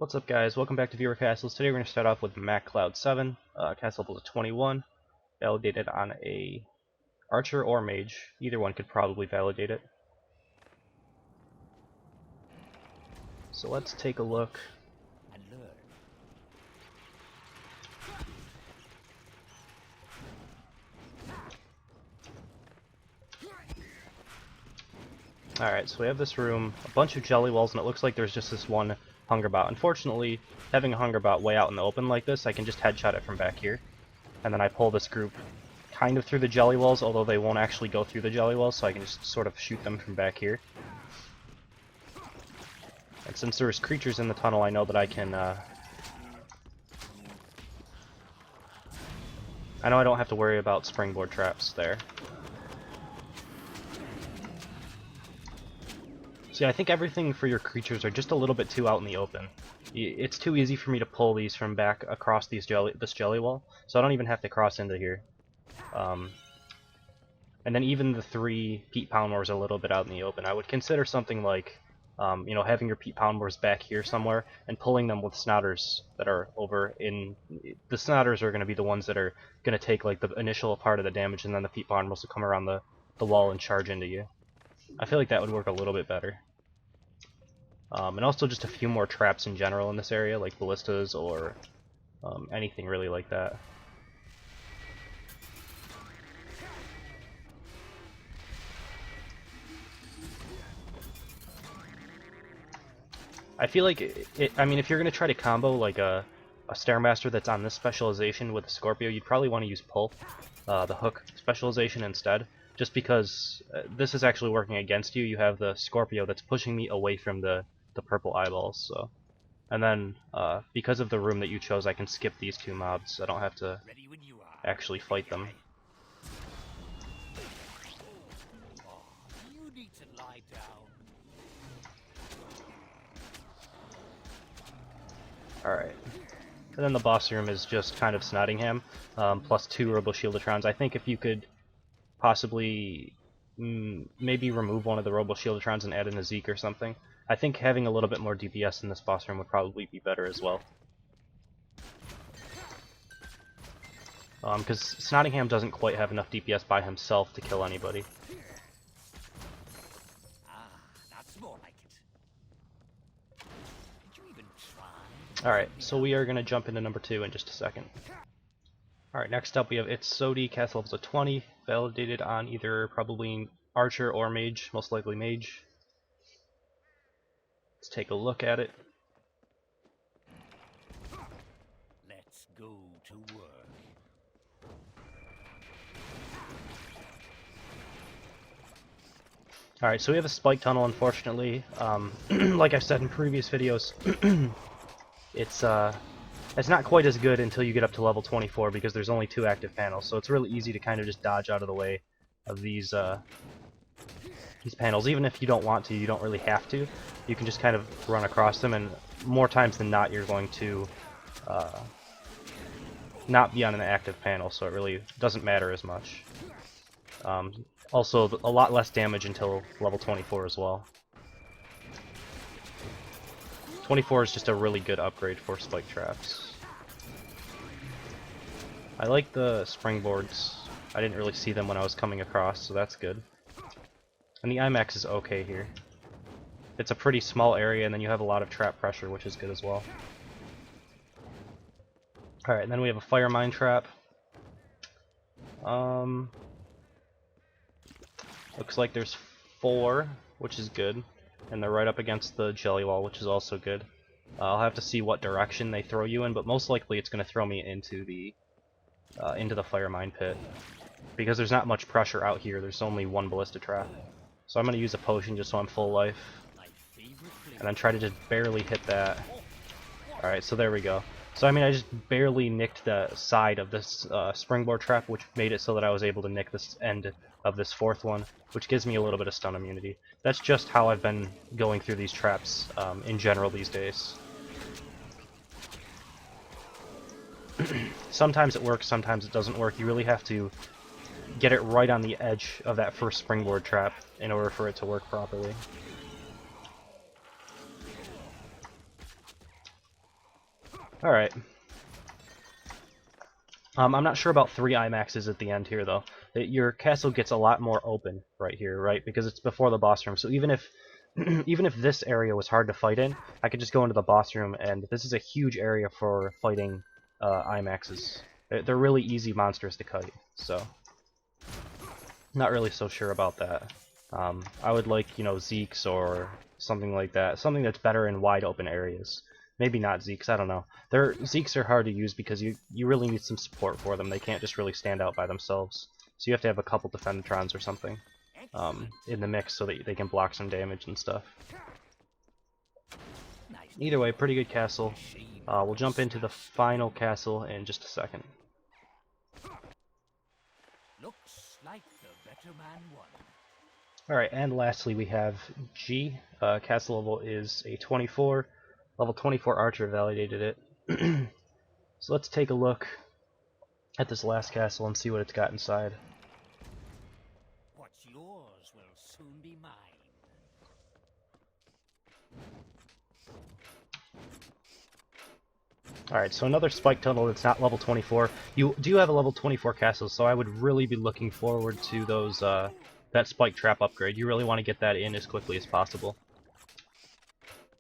What's up, guys? Welcome back to Viewer Castles. Today we're going to start off with Mac Cloud 7. Castle level is 21. Validated on a Archer or Mage. Either one could probably validate it. So let's take a look. Alright, so we have this room, a bunch of jelly walls, and it looks like there's just this one hunger bot. Unfortunately, having a hunger bot way out in the open like this, I can just headshot it from back here. And then I pull this group kind of through the jelly walls, although they won't actually go through the jelly walls, so I can just sort of shoot them from back here. And since there's creatures in the tunnel, I know that I can, I know I don't have to worry about springboard traps there. See, I think everything for your creatures are just a little bit too out in the open. It's too easy for me to pull these from back across this jelly wall, so I don't even have to cross into here. And then even the 3 Pete Poundmores are a little bit out in the open. I would consider something like, you know, having your Pete Poundmores back here somewhere and pulling them with Snouters that are over in... The Snouters are going to be the ones that are going to take like the initial part of the damage, and then the Pete Poundmores will come around the wall and charge into you. I feel like that would work a little bit better. And also just a few more traps in general in this area, like ballistas or anything really like that. I feel like, I mean, if you're going to try to combo like a Stairmaster that's on this specialization with a Scorpio, you'd probably want to use Pull, the hook specialization instead. Just because this is actually working against you, you have the Scorpio that's pushing me away from the purple eyeballs. So, and then because of the room that you chose, I can skip these 2 mobs. I don't have to actually fight them. Alright. And then the boss room is just kind of Snottingham, plus 2 Robo Shieldatrons. I think if you could possibly maybe remove one of the Robo Shieldatrons and add in a Zeke or something. I think having a little bit more DPS in this boss room would probably be better as well. Because Snottingham doesn't quite have enough DPS by himself to kill anybody. Alright, so we are going to jump into number 2 in just a second. Alright, next up we have itssody, Castle levels of 20, validated on either probably Archer or Mage, most likely Mage. Let's take a look at it. Let's go to work. Alright, so we have a spike tunnel, unfortunately. Like I've said in previous videos, it's not quite as good until you get up to level 24 because there's only 2 active panels, so it's really easy to kind of just dodge out of the way of these panels. Even if you don't want to, you don't really have to. You can just kind of run across them, and more times than not you're going to not be on an active panel, so it really doesn't matter as much. Also, a lot less damage until level 24 as well. 24 is just a really good upgrade for spike traps. I like the springboards. I didn't really see them when I was coming across, so that's good. And the IMAX is okay here. It's a pretty small area, and then you have a lot of trap pressure, which is good as well. Alright, and then we have a fire mine trap. Looks like there's 4, which is good. And they're right up against the jelly wall, which is also good. I'll have to see what direction they throw you in, but most likely it's going to throw me into the fire mine pit. Because there's not much pressure out here, there's only 1 ballista trap. So I'm going to use a potion just so I'm full life. And then try to just barely hit that. Alright, so there we go. So I mean, I just barely nicked the side of this springboard trap, which made it so that I was able to nick this end of this 4th one, which gives me a little bit of stun immunity. That's just how I've been going through these traps in general these days. Sometimes it works, sometimes it doesn't work. You really have to get it right on the edge of that first springboard trap in order for it to work properly. Alright. I'm not sure about 3 IMAXs at the end here, though. Your castle gets a lot more open right here, right? Because it's before the boss room. So even if even if this area was hard to fight in, I could just go into the boss room, and this is a huge area for fighting IMAXs. They're really easy monsters to kite, so not really so sure about that. I would like, you know, Zeeks or something like that. Something that's better in wide open areas. Maybe not Zeeks, I don't know. Zeeks are hard to use because you really need some support for them. They can't just really stand out by themselves. So you have to have a couple Defendertrons or something in the mix so that they can block some damage and stuff. Either way, pretty good castle. We'll jump into the final castle in just a second. Looks like the better man won. Alright, and lastly we have Jeiii. Castle level is a 24. Level 24 archer validated it. So let's take a look at this last castle and see what it's got inside. What's yours will soon be mine. Alright, so another spike tunnel that's not level 24. You do have a level 24 castle, so I would really be looking forward to those that spike trap upgrade. You really want to get that in as quickly as possible.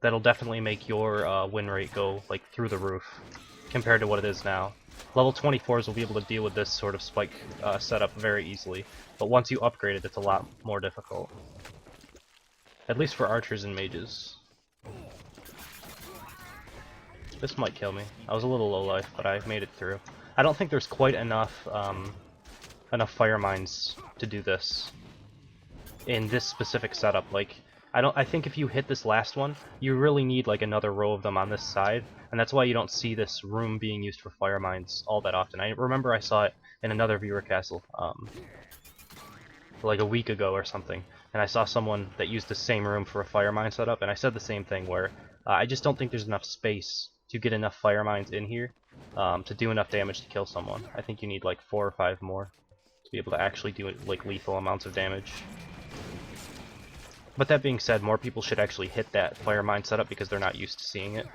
That'll definitely make your win rate go like through the roof compared to what it is now. Level 24s will be able to deal with this sort of spike setup very easily, but once you upgrade it, it's a lot more difficult. At least for archers and mages. This might kill me. I was a little low life, but I made it through. I don't think there's quite enough enough fire mines to do this in this specific setup. Like, I think if you hit this last one, you really need like another row of them on this side, and that's why you don't see this room being used for fire mines all that often. I remember I saw it in another viewer castle, like a week ago or something, and I saw someone that used the same room for a fire mine setup, and I said the same thing where I just don't think there's enough space to get enough fire mines in here to do enough damage to kill someone. I think you need like 4 or 5 more to be able to actually do like lethal amounts of damage. But that being said, more people should actually hit that fire mine setup because they're not used to seeing it.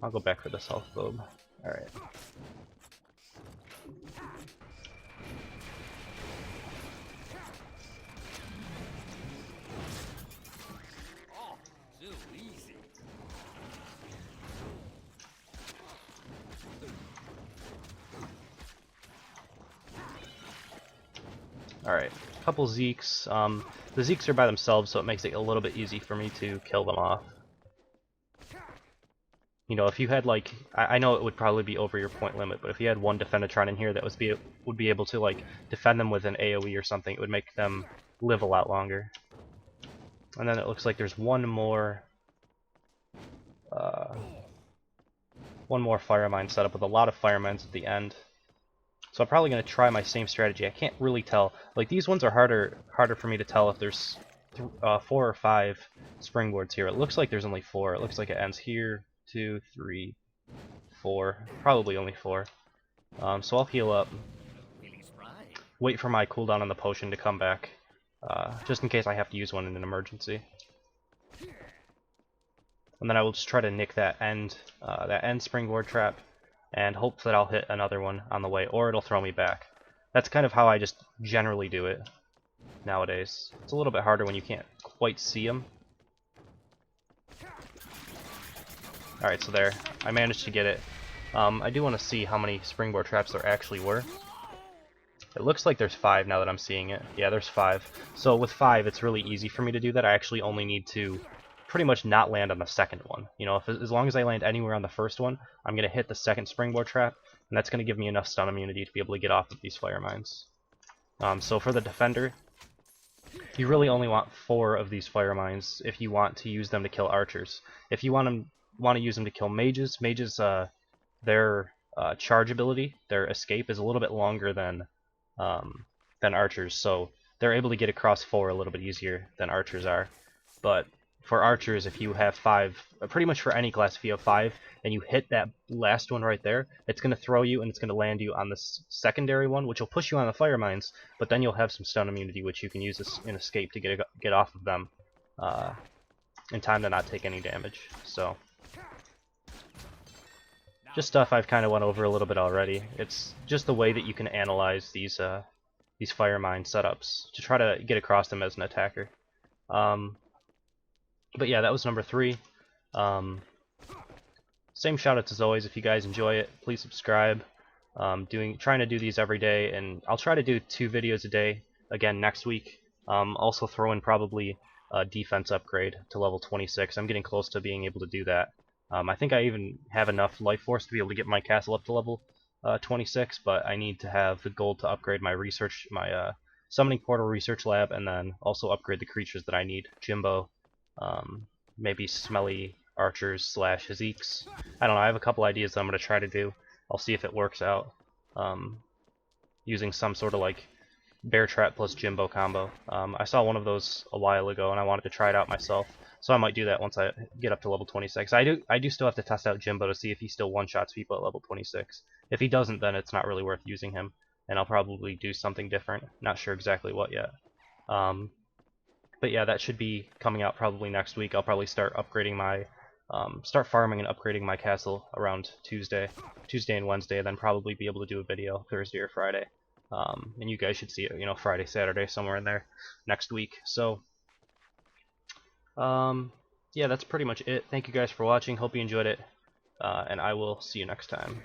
I'll go back for this health globe. Alright. Oh, too easy. Alright, couple Zeeks. The Zeeks are by themselves, so it makes it a little bit easy for me to kill them off. You know, if you had like, I know it would probably be over your point limit, but if you had one Defendertron in here that would be able to like defend them with an AoE or something, it would make them live a lot longer. And then it looks like there's one more fire mine setup with a lot of fire mines at the end. So I'm probably going to try my same strategy. I can't really tell. Like, these ones are harder for me to tell if there's 4 or 5 springboards here. It looks like there's only 4. It looks like it ends here. 2, 3, 4. Probably only 4. So I'll heal up. Wait for my cooldown on the potion to come back. Just in case I have to use one in an emergency. And then I will just try to nick that end springboard trap, and hope that I'll hit another one on the way, or it'll throw me back. That's kind of how I just generally do it nowadays. It's a little bit harder when you can't quite see them. Alright, so there. I managed to get it. I do want to see how many springboard traps there actually were. It looks like there's 5 now that I'm seeing it. Yeah, there's 5. So with 5, it's really easy for me to do that. I actually only need to pretty much not land on the second one. You know, as long as I land anywhere on the first one, I'm going to hit the second springboard trap, and that's going to give me enough stun immunity to be able to get off of these fire mines. So for the defender, you really only want 4 of these fire mines if you want to use them to kill archers. If you want to use them to kill mages, their charge ability, their escape, is a little bit longer than archers, so they're able to get across 4 a little bit easier than archers are. But for archers, if you have 5, pretty much for any class, if you have 5 and you hit that last one right there, it's going to throw you and it's going to land you on this secondary one, which will push you on the fire mines, but then you'll have some stun immunity, which you can use as an escape to get off of them in time to not take any damage. So just stuff I've kind of went over a little bit already. It's just the way that you can analyze these fire mine setups to try to get across them as an attacker. But yeah, that was number 3. Same shoutouts as always. If you guys enjoy it, please subscribe. Trying to do these every day, and I'll try to do 2 videos a day again next week. Also throw in probably a defense upgrade to level 26. I'm getting close to being able to do that. I think I even have enough life force to be able to get my castle up to level 26, but I need to have the gold to upgrade my summoning portal research lab, and then also upgrade the creatures that I need. Jimbo, maybe smelly archers / Hazeeks. I don't know, I have a couple ideas that I'm going to try to do. I'll see if it works out. Using some sort of like bear trap plus Jimbo combo. I saw one of those a while ago and I wanted to try it out myself, so I might do that once I get up to level 26. I do still have to test out Jimbo to see if he still one-shots people at level 26. If he doesn't, then it's not really worth using him, and I'll probably do something different. Not sure exactly what yet. But yeah, that should be coming out probably next week. I'll probably start upgrading my start farming and upgrading my castle around Tuesday and Wednesday, and then probably be able to do a video Thursday or Friday. And you guys should see it, Friday, Saturday, somewhere in there next week. So, yeah, that's pretty much it. Thank you guys for watching. Hope you enjoyed it, and I will see you next time.